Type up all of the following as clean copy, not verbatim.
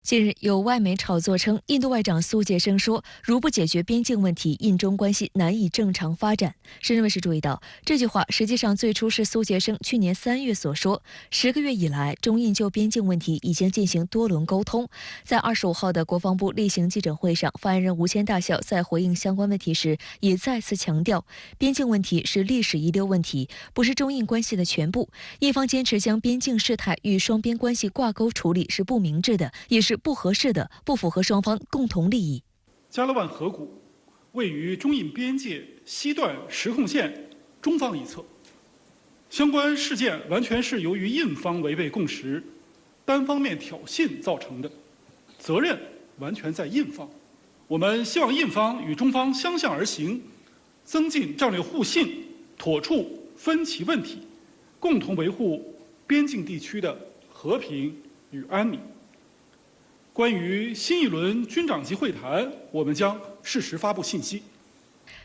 近日，有外媒炒作称，印度外长苏杰生说，如不解决边境问题，印中关系难以正常发展。深圳卫视注意到，这句话实际上最初是苏杰生去年3月所说。10个月以来，中印就边境问题已经进行多轮沟通。在25号的国防部例行记者会上，发言人吴谦大校在回应相关问题时，也再次强调，边境问题是历史遗留问题，不是中印关系的全部。印方坚持将边境事态与双边关系挂钩处理是不明智的，也是不合适的，不符合双方共同利益。加勒万河谷位于中印边界西段实控线中方一侧，相关事件完全是由于印方违背共识、单方面挑衅造成的，责任完全在印方。我们希望印方与中方相向而行，增进战略互信，妥处分歧问题，共同维护边境地区的和平与安宁。关于新一轮军长级会谈，我们将适时发布信息。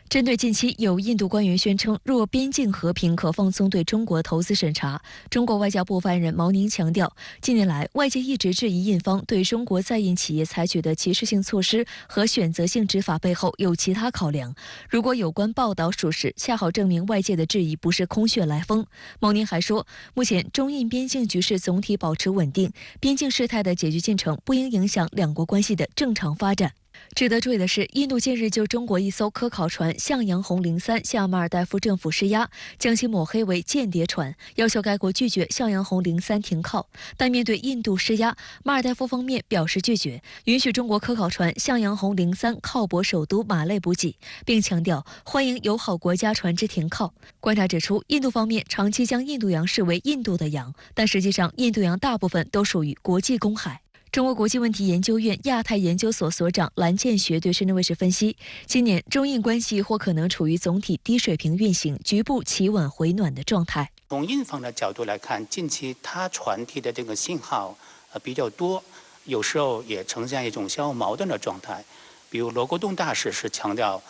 针对近期有印度官员宣称，若边境和平可放松对中国投资审查，中国外交部发言人毛宁强调，近年来外界一直质疑印方对中国在印企业采取的歧视性措施和选择性执法背后有其他考量。如果有关报道属实，恰好证明外界的质疑不是空穴来风。毛宁还说，目前中印边境局势总体保持稳定，边境事态的解决进程不应影响两国关系的正常发展。值得注意的是，印度近日就中国一艘科考船向阳红03向马尔代夫政府施压，将其抹黑为间谍船，要求该国拒绝向阳红03停靠。但面对印度施压，马尔代夫方面表示拒绝，允许中国科考船向阳红03靠泊首都马累补给，并强调欢迎友好国家船只停靠。观察指出，印度方面长期将印度洋视为印度的洋，但实际上印度洋大部分都属于国际公海。中国国际问题研究院亚太研究所所长蓝建学对深圳卫视分析，今年中印关系或可能处于总体低水平运行、局部企稳回暖的状态。从印方的角度来看，近期它传递的这个信号比较多，有时候也呈现一种相互矛盾的状态。比如罗国栋大使是强调，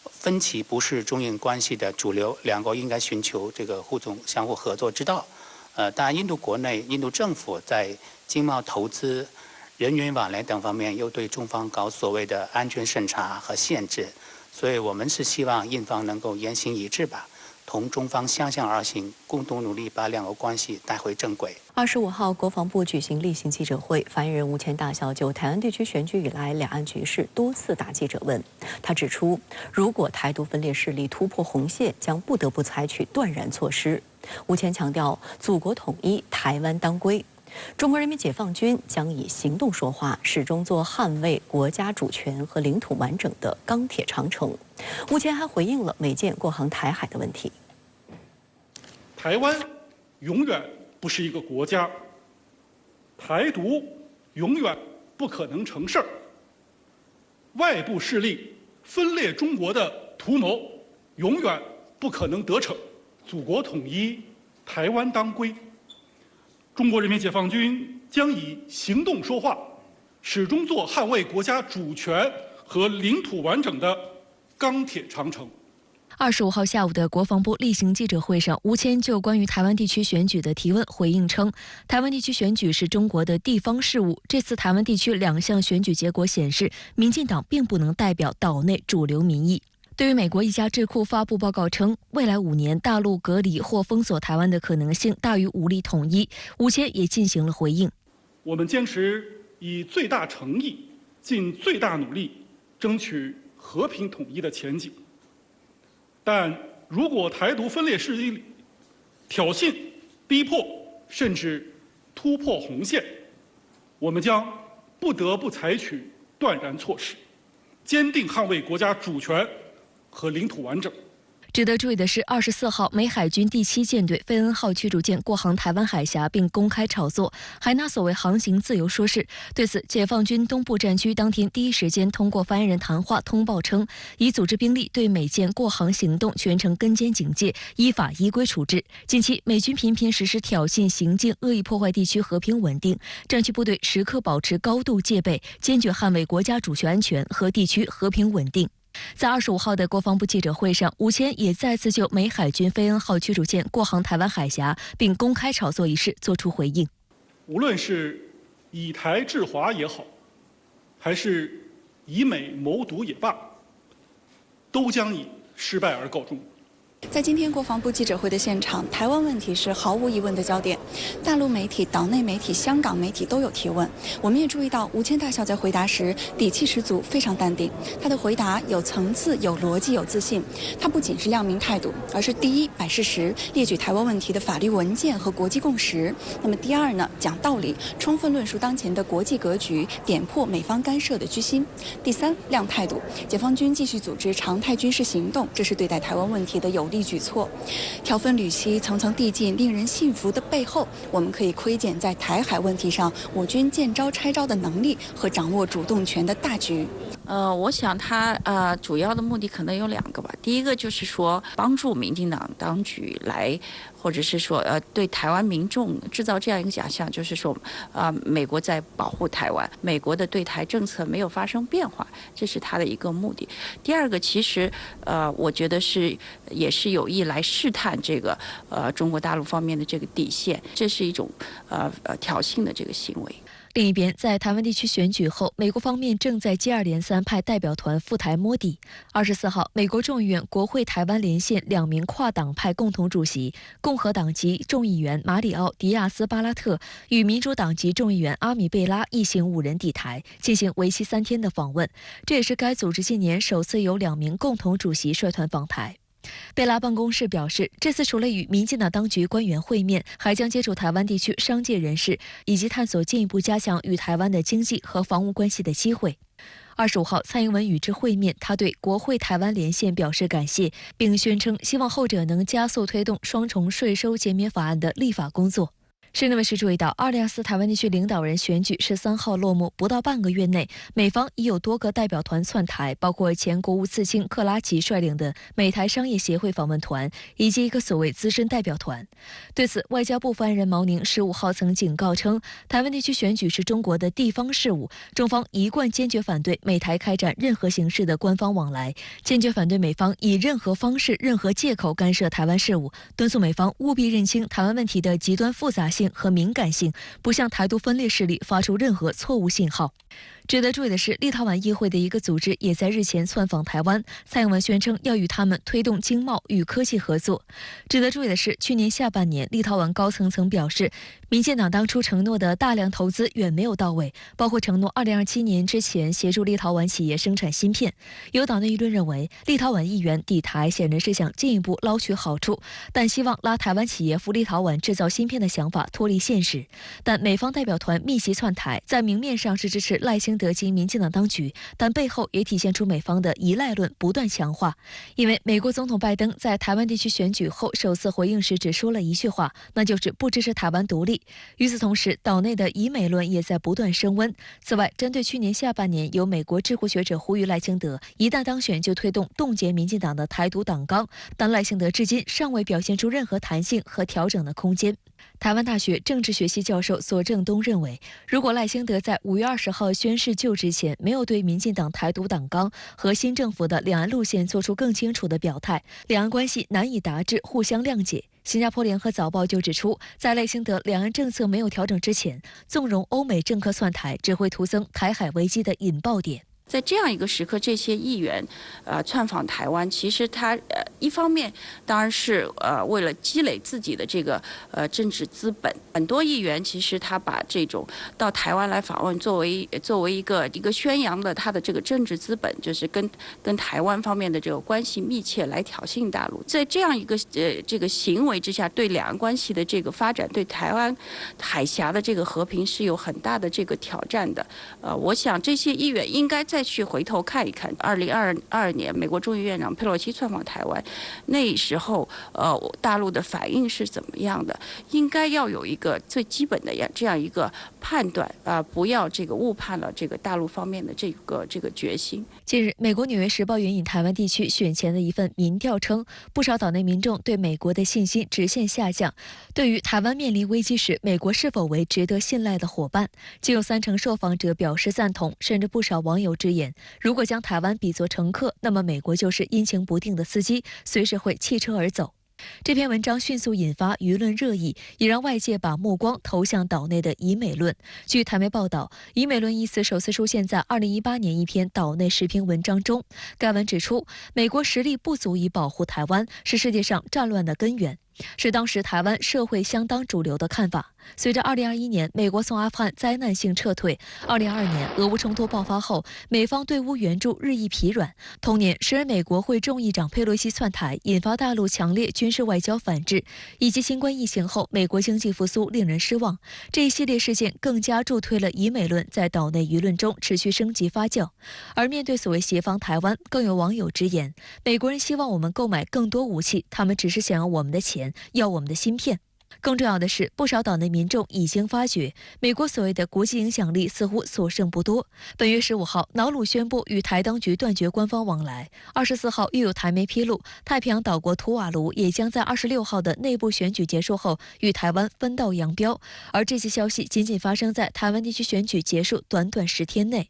分歧不是中印关系的主流，两国应该寻求这个相互合作之道。当然，印度国内、印度政府在经贸投资、人员往来等方面又对中方搞所谓的安全审查和限制，所以我们是希望印方能够言行一致吧，同中方相向而行，共同努力把两国关系带回正轨。25号，国防部举行例行记者会，发言人吴谦大校就台湾地区选举以来两岸局势多次答记者问。他指出，如果台独分裂势力突破红线，将不得不采取断然措施。吴谦强调，祖国统一，台湾当归。中国人民解放军将以行动说话，始终做捍卫国家主权和领土完整的钢铁长城。吴谦还回应了美舰过航台海的问题。台湾永远不是一个国家，台独永远不可能成事儿，外部势力分裂中国的图谋永远不可能得逞。祖国统一，台湾当归。中国人民解放军将以行动说话，始终做捍卫国家主权和领土完整的钢铁长城。25号下午的国防部例行记者会上，吴谦就关于台湾地区选举的提问回应称，台湾地区选举是中国的地方事务，这次台湾地区2项选举结果显示，民进党并不能代表岛内主流民意。对于美国一家智库发布报告称，未来5年大陆隔离或封锁台湾的可能性大于武力统一，吴谦也进行了回应。我们坚持以最大诚意、尽最大努力争取和平统一的前景。但如果台独分裂势力挑衅、逼迫，甚至突破红线，我们将不得不采取断然措施，坚定捍卫国家主权和领土完整。值得注意的是，24号美海军第7舰队费恩号驱逐舰过航台湾海峡，并公开炒作，还拿所谓航行自由说事。对此，解放军东部战区当天第一时间通过发言人谈话通报称，已组织兵力对美舰过航行动全程跟监警戒，依法依规处置。近期美军频频实施挑衅行径，恶意破坏地区和平稳定，战区部队时刻保持高度戒备，坚决捍卫国家主权安全和地区和平稳定。在25号的国防部记者会上，吴谦也再次就美海军费恩号驱逐舰过航台湾海峡并公开炒作一事作出回应。无论是以台制华也好，还是以美谋独也罢，都将以失败而告终。在今天国防部记者会的现场，台湾问题是毫无疑问的焦点。大陆媒体、岛内媒体、香港媒体都有提问。我们也注意到，吴谦大校在回答时底气十足，非常淡定。他的回答有层次、有逻辑、有自信。他不仅是亮明态度，而是第一摆事实，列举台湾问题的法律文件和国际共识。那么第二呢，讲道理，充分论述当前的国际格局，点破美方干涉的居心。第三，亮态度，解放军继续组织常态军事行动，这是对待台湾问题的有力举措。条分缕析，层层递进，令人信服的背后，我们可以窥见在台海问题上我军见招拆招的能力和掌握主动权的大局。我想他主要的目的可能有2个吧。第一个就是说帮助民进党当局来，或者是说对台湾民众制造这样一个假象，就是说美国在保护台湾，美国的对台政策没有发生变化，这是他的一个目的。第二个，其实我觉得也是有意来试探这个中国大陆方面的这个底线，这是一种挑衅的这个行为。另一边，在台湾地区选举后，美国方面正在接二连三派代表团赴台摸底。24号，美国众议院国会台湾连线2名跨党派共同主席，共和党籍众议员马里奥·迪亚斯·巴拉特与民主党籍众议员阿米贝拉一行5人抵台，进行为期3天的访问。这也是该组织近年首次有2名共同主席率团访台。贝拉办公室表示，这次除了与民进党当局官员会面，还将接触台湾地区商界人士，以及探索进一步加强与台湾的经济和防务关系的机会。25号，蔡英文与之会面，他对国会台湾连线表示感谢，并宣称希望后者能加速推动双重税收减免法案的立法工作。市内卫视注意到，2024台湾地区领导人选举13号落幕，不到半个月内，美方已有多个代表团窜台，包括前国务次卿克拉奇率领的美台商业协会访问团，以及一个所谓资深代表团。对此，外交部发言人毛宁15号曾警告称，台湾地区选举是中国的地方事务，中方一贯坚决反对美台开展任何形式的官方往来，坚决反对美方以任何方式、任何借口干涉台湾事务，敦促美方务必认清台湾问题的极端复杂性和敏感性，不向台独分裂势力发出任何错误信号。值得注意的是，立陶宛议会的一个组织也在日前窜访台湾，蔡英文宣称要与他们推动经贸与科技合作。值得注意的是，去年下半年，立陶宛高层曾表示，民进党当初承诺的大量投资远没有到位，包括承诺2027年之前协助立陶宛企业生产芯片。有党内舆论认为，立陶宛议员抵台显然是想进一步捞取好处，但希望拉台湾企业赴立陶宛制造芯片的想法脱离现实。但美方代表团密集窜台，在明面上是支持赖清德及民进党当局，但背后也体现出美方的依赖论不断强化。因为美国总统拜登在台湾地区选举后首次回应时只说了一句话，那就是不支持台湾独立。与此同时，岛内的以美论也在不断升温。此外，针对去年下半年有美国智库学者呼吁赖清德一旦当选就推动冻结民进党的台独党纲，但赖清德至今尚未表现出任何弹性和调整的空间。台湾大学政治学系教授索正东认为，如果赖清德在5月20号宣誓就职前没有对民进党台独党纲和新政府的两岸路线做出更清楚的表态，两岸关系难以达至互相谅解。新加坡联合早报就指出，在赖清德两岸政策没有调整之前，纵容欧美政客窜台，只会徒增台海危机的引爆点。在这样一个时刻，这些议员窜访台湾，其实他一方面当然是为了积累自己的这个政治资本。很多议员其实他把这种到台湾来访问作为一个宣扬的他的这个政治资本，就是跟台湾方面的这个关系密切来挑衅大陆。在这样一个这个行为之下，对两岸关系的这个发展，对台湾海峡的这个和平是有很大的这个挑战的。我想这些议员应该再去回头看一看2022年美国众议院长佩洛西窜访台湾，那时候大陆的反应是怎么样的，应该要有一个最基本的这样一个判断不要这个误判了这个大陆方面的这个决心。近日，美国《纽约时报》援引台湾地区选前的一份民调称，不少岛内民众对美国的信心直线下降。对于台湾面临危机时，美国是否为值得信赖的伙伴，仅有30%受访者表示赞同，甚至不少网友直言，如果将台湾比作乘客，那么美国就是阴晴不定的司机，随时会弃车而走。这篇文章迅速引发舆论热议，也让外界把目光投向岛内的以美论。据台媒报道，以美论一词首次出现在2018年一篇岛内时评文章中。该文指出，美国实力不足以保护台湾，是世界上战乱的根源，是当时台湾社会相当主流的看法。随着2021年美国从阿富汗灾难性撤退，2022年俄乌冲突爆发后，美方对乌援助日益疲软。同年，时任美国会众议长佩洛西窜台，引发大陆强烈军事外交反制，以及新冠疫情后美国经济复苏令人失望。这一系列事件更加助推了以美论在岛内舆论中持续升级发酵。而面对所谓协防台湾，更有网友直言，美国人希望我们购买更多武器，他们只是想要我们的钱，要我们的芯片。更重要的是，不少岛内民众已经发觉，美国所谓的国际影响力似乎所剩不多。本月15号，瑙鲁宣布与台当局断绝官方往来。24号，又有台媒披露，太平洋岛国图瓦卢也将在26号的内部选举结束后与台湾分道扬镳。而这些消息仅仅发生在台湾地区选举结束短短10天内。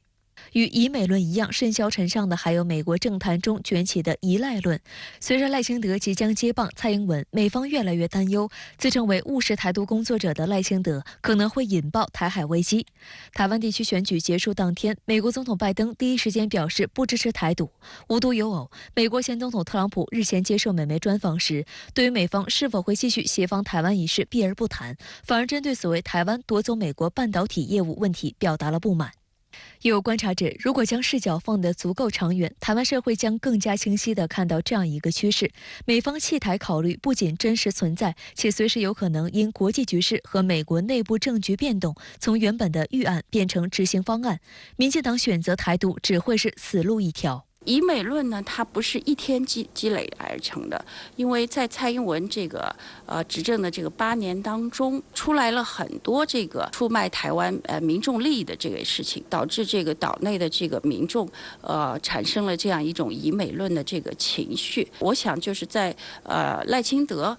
与以美论一样甚嚣尘上的还有美国政坛中卷起的依赖论。随着赖清德即将接棒蔡英文，美方越来越担忧，自称为务实台独工作者的赖清德可能会引爆台海危机。台湾地区选举结束当天，美国总统拜登第一时间表示不支持台独。无独有偶，美国前总统特朗普日前接受美媒专访时，对于美方是否会继续协防台湾一事避而不谈，反而针对所谓台湾夺走美国半导体业务问题表达了不满。有观察者，如果将视角放得足够长远，台湾社会将更加清晰地看到这样一个趋势：美方弃台考虑不仅真实存在，且随时有可能因国际局势和美国内部政局变动，从原本的预案变成执行方案。民进党选择台独只会是死路一条。以美论呢，它不是一天积累而成的，因为在蔡英文这个执政的这个8年当中，出来了很多这个出卖台湾民众利益的这个事情，导致这个岛内的这个民众产生了这样一种以美论的这个情绪。我想就是在赖清德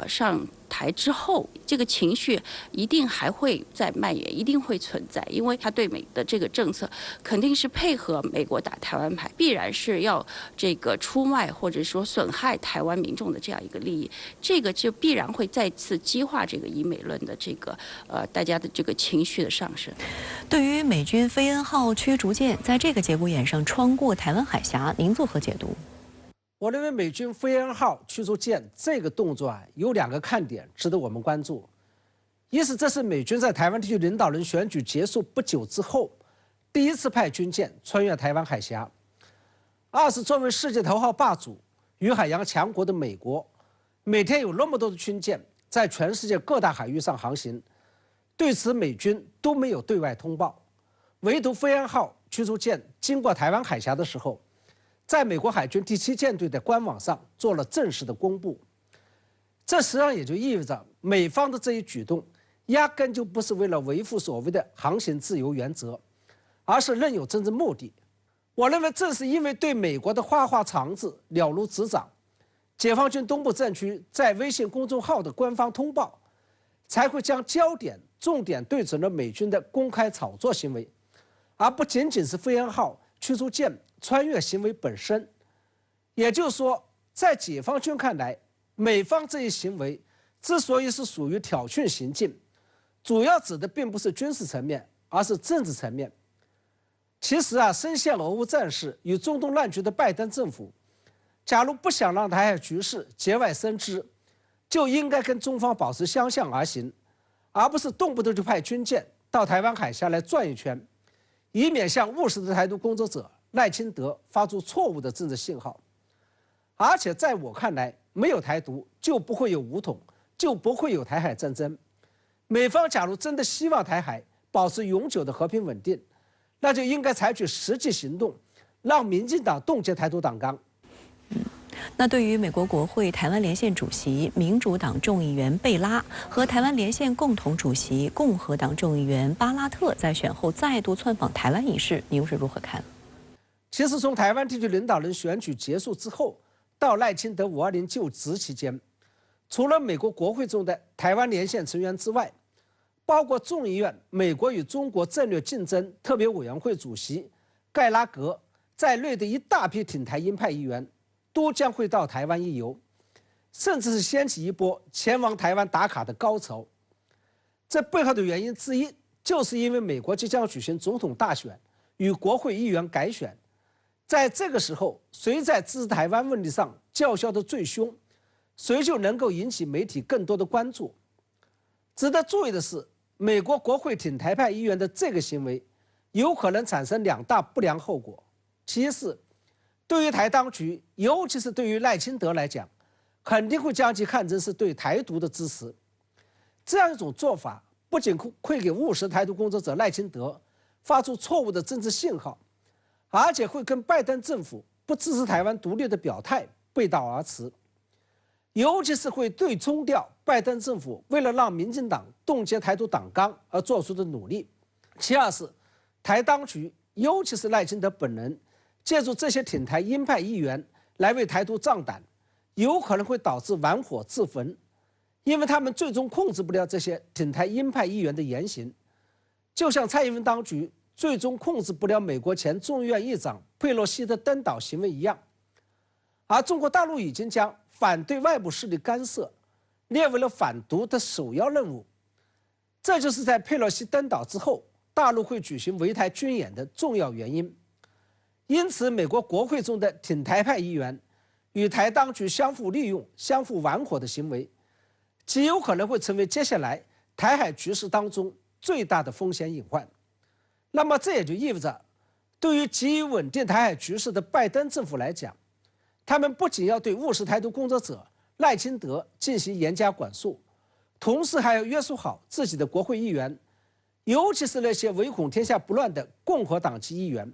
上台之后，这个情绪一定还会再蔓延，一定会存在，因为他对美的这个政策肯定是配合美国打台湾牌，必然是要这个出卖或者说损害台湾民众的这样一个利益，这个就必然会再次激化这个以美论的这个大家的这个情绪的上升。对于美军菲恩号驱逐舰在这个节骨眼上穿过台湾海峡，您作何解读？我认为美军菲恩号驱逐舰这个动作有2个看点值得我们关注。一是这是美军在台湾地区领导人选举结束不久之后第一次派军舰穿越台湾海峡；二是作为世界头号霸主与海洋强国的美国，每天有那么多的军舰在全世界各大海域上航行，对此美军都没有对外通报，唯独菲恩号驱逐舰经过台湾海峡的时候，在美国海军第7舰队的官网上做了正式的公布。这实际上也就意味着美方的这一举动压根就不是为了维护所谓的航行自由原则，而是另有政治目的。我认为正是因为对美国的花花肠子了如指掌，解放军东部战区在微信公众号的官方通报，才会将焦点重点对准了美军的公开炒作行为，而不仅仅是菲恩号驱逐舰穿越行为本身。也就是说，在解放军看来，美方这一行为之所以是属于挑衅行径，主要指的并不是军事层面，而是政治层面。其实深陷俄乌战事与中东乱局的拜登政府，假如不想让台海局势节外生枝，就应该跟中方保持相向而行，而不是动不动就派军舰到台湾海峡来转一圈，以免向务实的台独工作者赖清德发出错误的政治信号。而且在我看来，没有台独就不会有武统，就不会有台海战争。美方假如真的希望台海保持永久的和平稳定，那就应该采取实际行动，让民进党冻结台独党纲。那对于美国国会台湾连线主席民主党众议员贝拉和台湾连线共同主席共和党众议员巴拉特在选后再度窜访台湾一事，你又是如何看？其实从台湾地区领导人选举结束之后到赖清德520就职期间，除了美国国会中的台湾连线成员之外，包括众议院美国与中国战略竞争特别委员会主席盖拉格在内的一大批挺台鹰派议员都将会到台湾一游。甚至是掀起一波前往台湾打卡的高潮。这背后的原因之一，就是因为美国即将举行总统大选与国会议员改选，在这个时候，谁在支持台湾问题上叫嚣的最凶，谁就能够引起媒体更多的关注。值得注意的是，美国国会挺台派议员的这个行为，有可能产生2大不良后果。其一是，对于台当局，尤其是对于赖清德来讲，肯定会将其看成是对台独的支持。这样一种做法，不仅会给务实台独工作者赖清德发出错误的政治信号，而且会跟拜登政府不支持台湾独立的表态背道而驰，尤其是会对冲掉拜登政府为了让民进党冻结台独党纲而做出的努力。其二是，台当局，尤其是赖清德本人，借助这些挺台鹰派议员来为台独壮胆，有可能会导致玩火自焚，因为他们最终控制不了这些挺台鹰派议员的言行，就像蔡英文当局最终控制不了美国前众议院议长佩洛西的登岛行为一样。而中国大陆已经将反对外部势力干涉列为了反独的首要任务，这就是在佩洛西登岛之后，大陆会举行围台军演的重要原因。因此，美国国会中的挺台派议员与台当局相互利用、相互玩火的行为，极有可能会成为接下来台海局势当中最大的风险隐患。那么这也就意味着，对于急于稳定台海局势的拜登政府来讲，他们不仅要对务实台独工作者赖清德进行严加管束，同时还要约束好自己的国会议员，尤其是那些唯恐天下不乱的共和党籍议员。